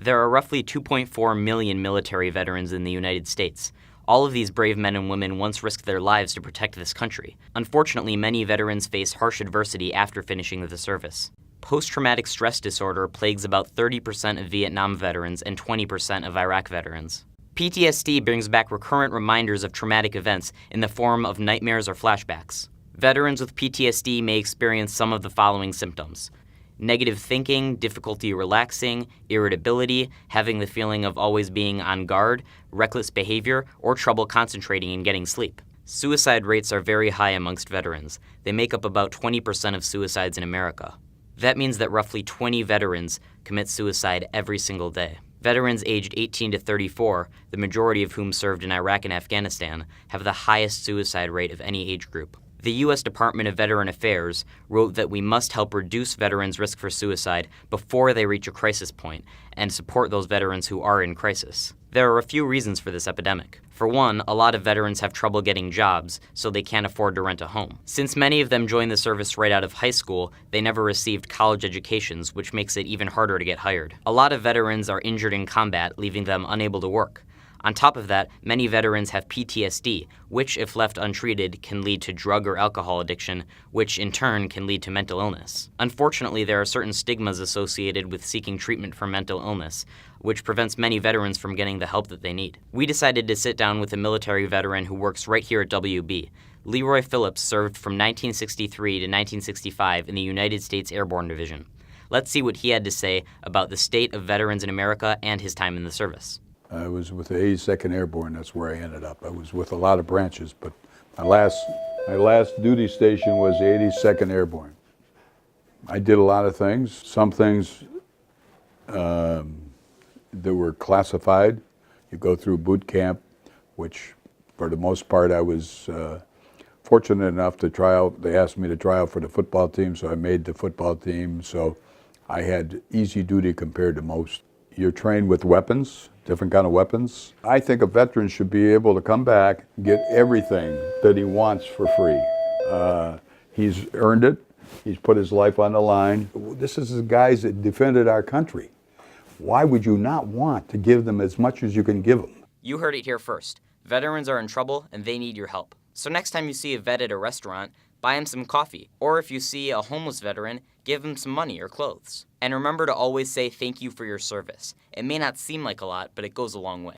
There are roughly 2.4 million military veterans in the United States. All of these brave men and women once risked their lives to protect this country. Unfortunately, many veterans face harsh adversity after finishing the service. Post-traumatic stress disorder plagues about 30% of Vietnam veterans and 20% of Iraq veterans. PTSD brings back recurrent reminders of traumatic events in the form of nightmares or flashbacks. Veterans with PTSD may experience some of the following symptoms: negative thinking, difficulty relaxing, irritability, having the feeling of always being on guard, reckless behavior, or trouble concentrating and getting sleep. Suicide rates are very high amongst veterans. They make up about 20% of suicides in America. That means that roughly 20 veterans commit suicide every single day. Veterans aged 18 to 34, the majority of whom served in Iraq and Afghanistan, have the highest suicide rate of any age group. The U.S. Department of Veteran Affairs wrote that we must help reduce veterans' risk for suicide before they reach a crisis point and support those veterans who are in crisis. There are a few reasons for this epidemic. For one, a lot of veterans have trouble getting jobs, so they can't afford to rent a home. Since many of them joined the service right out of high school, they never received college educations, which makes it even harder to get hired. A lot of veterans are injured in combat, leaving them unable to work. On top of that, many veterans have PTSD, which, if left untreated, can lead to drug or alcohol addiction, which in turn can lead to mental illness. Unfortunately, there are certain stigmas associated with seeking treatment for mental illness, which prevents many veterans from getting the help that they need. We decided to sit down with a military veteran who works right here at WB. Leroy Phillips served from 1963 to 1965 in the United States Airborne Division. Let's see what he had to say about the state of veterans in America and his time in the service. I was with the 82nd Airborne. That's where I ended up. I was with a lot of branches, but my last duty station was the 82nd Airborne. I did a lot of things. Some things that were classified. You go through boot camp, which for the most part I was fortunate enough to try out. They asked me to try out for the football team, so I made the football team. So I had easy duty compared to most. You're trained with weapons, different kind of weapons. I think a veteran should be able to come back, get everything that he wants for free. He's earned it. He's put his life on the line. This is the guys that defended our country. Why would you not want to give them as much as you can give them? You heard it here first. Veterans are in trouble and they need your help. So next time you see a vet at a restaurant, buy him some coffee. Or if you see a homeless veteran, give him some money or clothes. And remember to always say thank you for your service. It may not seem like a lot, but it goes a long way.